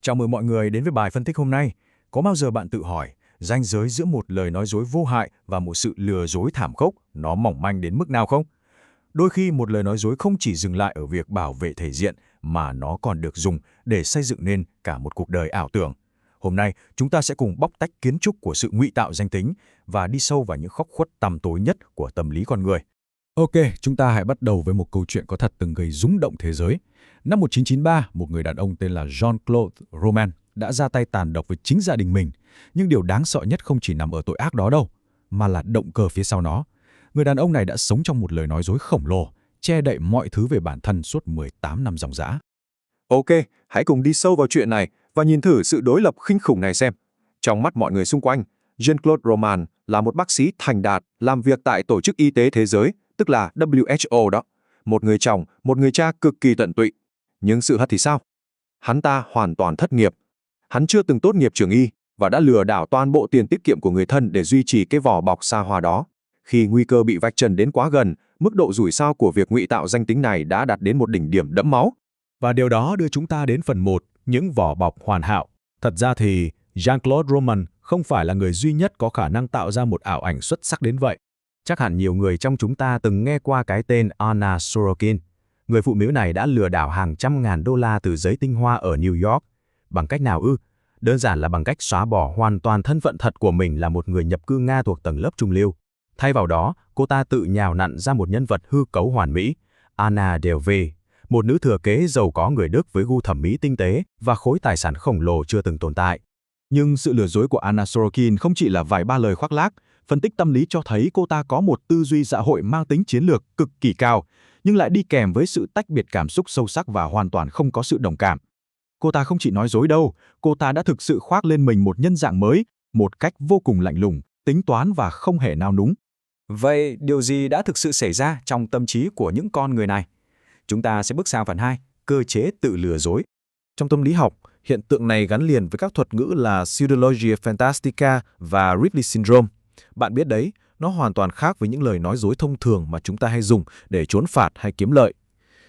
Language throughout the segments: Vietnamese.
Chào mừng mọi người đến với bài phân tích hôm nay. Có bao giờ bạn tự hỏi, ranh giới giữa một lời nói dối vô hại và một sự lừa dối thảm khốc, nó mỏng manh đến mức nào không? Đôi khi một lời nói dối không chỉ dừng lại ở việc bảo vệ thể diện, mà nó còn được dùng để xây dựng nên cả một cuộc đời ảo tưởng. Hôm nay, chúng ta sẽ cùng bóc tách kiến trúc của sự ngụy tạo danh tính và đi sâu vào những góc khuất tăm tối nhất của tâm lý con người. Ok, chúng ta hãy bắt đầu với một câu chuyện có thật từng gây rúng động thế giới. Năm 1993, một người đàn ông tên là Jean-Claude Roman đã ra tay tàn độc với chính gia đình mình. Nhưng điều đáng sợ nhất không chỉ nằm ở tội ác đó đâu, mà là động cơ phía sau nó. Người đàn ông này đã sống trong một lời nói dối khổng lồ, che đậy mọi thứ về bản thân suốt 18 năm ròng rã. Ok, hãy cùng đi sâu vào chuyện này và nhìn thử sự đối lập kinh khủng này xem. Trong mắt mọi người xung quanh, Jean-Claude Roman là một bác sĩ thành đạt làm việc tại Tổ chức Y tế Thế giới, tức là WHO đó. Một người chồng, một người cha cực kỳ tận tụy. Nhưng sự thật thì sao? Hắn ta hoàn toàn thất nghiệp. Hắn chưa từng tốt nghiệp trường y và đã lừa đảo toàn bộ tiền tiết kiệm của người thân để duy trì cái vỏ bọc xa hoa đó. Khi nguy cơ bị vạch trần đến quá gần, mức độ rủi ro của việc ngụy tạo danh tính này đã đạt đến một đỉnh điểm đẫm máu. Và điều đó đưa chúng ta đến phần 1, những vỏ bọc hoàn hảo. Thật ra thì Jean-Claude Roman không phải là người duy nhất có khả năng tạo ra một ảo ảnh xuất sắc đến vậy. Chắc hẳn nhiều người trong chúng ta từng nghe qua cái tên Anna Sorokin. Người phụ nữ này đã lừa đảo hàng trăm ngàn đô la từ giấy tinh hoa ở New York. Bằng cách nào ư? Đơn giản là bằng cách xóa bỏ hoàn toàn thân phận thật của mình là một người nhập cư Nga thuộc tầng lớp trung lưu. Thay vào đó, cô ta tự nhào nặn ra một nhân vật hư cấu hoàn mỹ, Anna Delvey, một nữ thừa kế giàu có người Đức với gu thẩm mỹ tinh tế và khối tài sản khổng lồ chưa từng tồn tại. Nhưng sự lừa dối của Anna Sorokin không chỉ là vài ba lời khoác lác. Phân tích tâm lý cho thấy cô ta có một tư duy xã hội mang tính chiến lược cực kỳ cao, nhưng lại đi kèm với sự tách biệt cảm xúc sâu sắc và hoàn toàn không có sự đồng cảm. Cô ta không chỉ nói dối đâu, cô ta đã thực sự khoác lên mình một nhân dạng mới, một cách vô cùng lạnh lùng, tính toán và không hề nao núng. Vậy điều gì đã thực sự xảy ra trong tâm trí của những con người này? Chúng ta sẽ bước sang phần 2, cơ chế tự lừa dối. Trong tâm lý học, hiện tượng này gắn liền với các thuật ngữ là pseudologia fantastica và Ripley syndrome. Bạn biết đấy, nó hoàn toàn khác với những lời nói dối thông thường mà chúng ta hay dùng để trốn phạt hay kiếm lợi.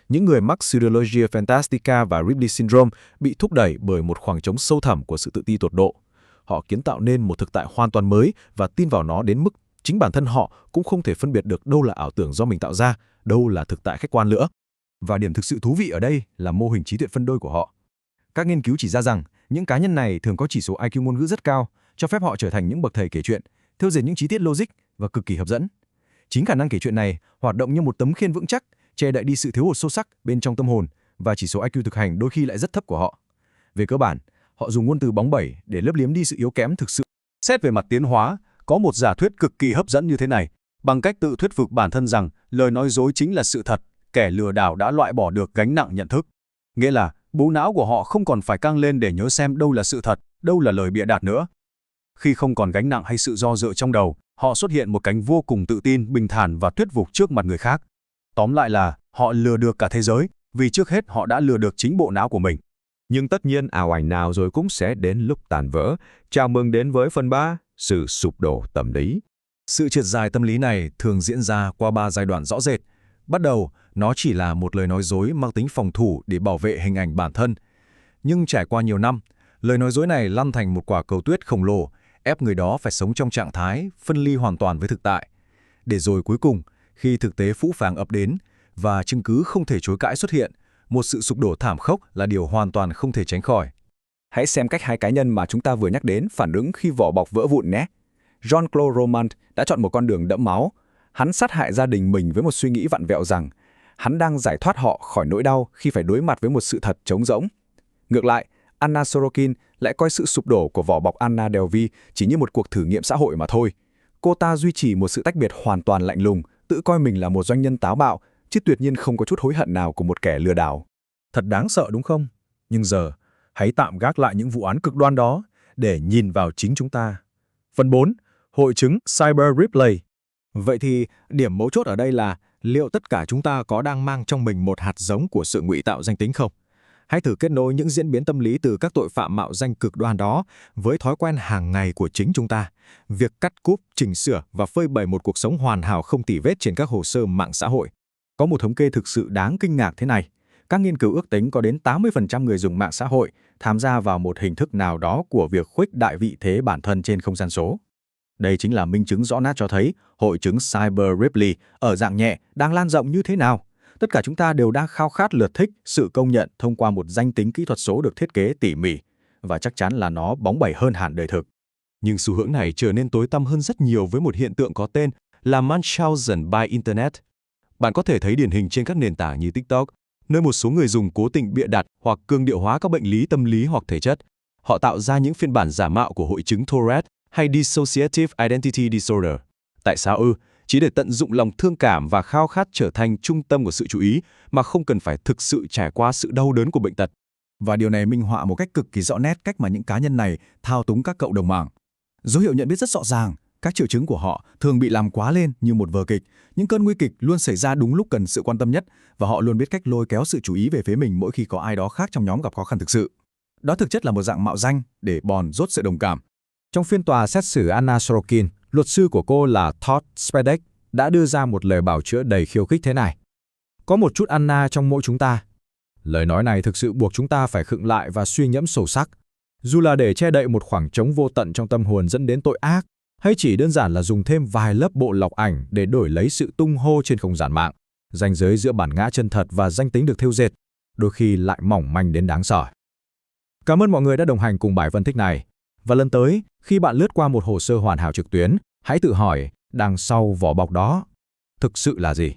Những người mắc pseudologia fantastica và Ripley syndrome bị thúc đẩy bởi một khoảng trống sâu thẳm của sự tự ti tột độ. Họ kiến tạo nên một thực tại hoàn toàn mới và tin vào nó đến mức chính bản thân họ cũng không thể phân biệt được đâu là ảo tưởng do mình tạo ra, đâu là thực tại khách quan nữa. Và điểm thực sự thú vị ở đây là mô hình trí tuệ phân đôi của họ. Các nghiên cứu chỉ ra rằng những cá nhân này thường có chỉ số IQ ngôn ngữ rất cao, cho phép họ trở thành những bậc thầy kể chuyện, thêu dệt những chi tiết logic và cực kỳ hấp dẫn. Chính khả năng kể chuyện này hoạt động như một tấm khiên vững chắc, che đậy đi sự thiếu hụt sâu sắc bên trong tâm hồn, và chỉ số IQ thực hành đôi khi lại rất thấp của họ. Về cơ bản, họ dùng ngôn từ bóng bẩy để lấp liếm đi sự yếu kém thực sự. Xét về mặt tiến hóa, có một giả thuyết cực kỳ hấp dẫn như thế này. Bằng cách tự thuyết phục bản thân rằng lời nói dối chính là sự thật, kẻ lừa đảo đã loại bỏ được gánh nặng nhận thức. Nghĩa là bộ não của họ không còn phải căng lên để nhớ xem đâu là sự thật, đâu là lời bịa đặt nữa. Khi không còn gánh nặng hay sự do dự trong đầu, họ xuất hiện một cánh vô cùng tự tin, bình thản và thuyết phục trước mặt người khác. Tóm lại là họ lừa được cả thế giới, vì trước hết họ đã lừa được chính bộ não của mình. Nhưng tất nhiên ảo ảnh nào rồi cũng sẽ đến lúc tàn vỡ. Chào mừng đến với phần 3, sự sụp đổ tâm lý. Sự trượt dài tâm lý này thường diễn ra qua 3 giai đoạn rõ rệt. Bắt đầu, nó chỉ là một lời nói dối mang tính phòng thủ để bảo vệ hình ảnh bản thân. Nhưng trải qua nhiều năm, lời nói dối này lăn thành một quả cầu tuyết khổng lồ, ép người đó phải sống trong trạng thái phân ly hoàn toàn với thực tại. Để rồi cuối cùng, khi thực tế phũ phàng ập đến và chứng cứ không thể chối cãi xuất hiện, một sự sụp đổ thảm khốc là điều hoàn toàn không thể tránh khỏi. Hãy xem cách hai cá nhân mà chúng ta vừa nhắc đến phản ứng khi vỏ bọc vỡ vụn nhé. Jean-Claude Roman đã chọn một con đường đẫm máu. Hắn sát hại gia đình mình với một suy nghĩ vặn vẹo rằng hắn đang giải thoát họ khỏi nỗi đau khi phải đối mặt với một sự thật trống rỗng. Ngược lại, Anna Sorokin lại coi sự sụp đổ của vỏ bọc Anna Delvey chỉ như một cuộc thử nghiệm xã hội mà thôi. Cô ta duy trì một sự tách biệt hoàn toàn lạnh lùng, tự coi mình là một doanh nhân táo bạo, chứ tuyệt nhiên không có chút hối hận nào của một kẻ lừa đảo. Thật đáng sợ đúng không? Nhưng giờ, hãy tạm gác lại những vụ án cực đoan đó để nhìn vào chính chúng ta. Phần 4. Hội chứng Cyber Replay. Vậy thì, điểm mấu chốt ở đây là liệu tất cả chúng ta có đang mang trong mình một hạt giống của sự ngụy tạo danh tính không? Hãy thử kết nối những diễn biến tâm lý từ các tội phạm mạo danh cực đoan đó với thói quen hàng ngày của chính chúng ta. Việc cắt cúp, chỉnh sửa và phơi bày một cuộc sống hoàn hảo không tì vết trên các hồ sơ mạng xã hội. Có một thống kê thực sự đáng kinh ngạc thế này. Các nghiên cứu ước tính có đến 80% người dùng mạng xã hội tham gia vào một hình thức nào đó của việc khuếch đại vị thế bản thân trên không gian số. Đây chính là minh chứng rõ nét cho thấy hội chứng Cyber Ripley ở dạng nhẹ đang lan rộng như thế nào. Tất cả chúng ta đều đang khao khát lượt thích, sự công nhận thông qua một danh tính kỹ thuật số được thiết kế tỉ mỉ, và chắc chắn là nó bóng bẩy hơn hẳn đời thực. Nhưng xu hướng này trở nên tối tăm hơn rất nhiều với một hiện tượng có tên là Munchausen by Internet. Bạn có thể thấy điển hình trên các nền tảng như TikTok, nơi một số người dùng cố tình bịa đặt hoặc cường điệu hóa các bệnh lý tâm lý hoặc thể chất. Họ tạo ra những phiên bản giả mạo của hội chứng Tourette hay Dissociative Identity Disorder. Tại sao ư? Chỉ để tận dụng lòng thương cảm và khao khát trở thành trung tâm của sự chú ý mà không cần phải thực sự trải qua sự đau đớn của bệnh tật. Và điều này minh họa một cách cực kỳ rõ nét cách mà những cá nhân này thao túng các cộng đồng mạng. Dấu hiệu nhận biết rất rõ ràng, các triệu chứng của họ thường bị làm quá lên như một vở kịch. Những cơn nguy kịch luôn xảy ra đúng lúc cần sự quan tâm nhất, và họ luôn biết cách lôi kéo sự chú ý về phía mình mỗi khi có ai đó khác trong nhóm gặp khó khăn thực sự. Đó thực chất là một dạng mạo danh để bòn rốt sự đồng cảm. Trong phiên tòa xét xử Anna Sorokin, luật sư của cô là Todd Spadek đã đưa ra một lời bào chữa đầy khiêu khích thế này. Có một chút Anna trong mỗi chúng ta. Lời nói này thực sự buộc chúng ta phải khựng lại và suy ngẫm sâu sắc. Dù là để che đậy một khoảng trống vô tận trong tâm hồn dẫn đến tội ác, hay chỉ đơn giản là dùng thêm vài lớp bộ lọc ảnh để đổi lấy sự tung hô trên không gian mạng, ranh giới giữa bản ngã chân thật và danh tính được thêu dệt, đôi khi lại mỏng manh đến đáng sợ. Cảm ơn mọi người đã đồng hành cùng bài phân tích này. Và lần tới, khi bạn lướt qua một hồ sơ hoàn hảo trực tuyến, hãy tự hỏi, đằng sau vỏ bọc đó thực sự là gì?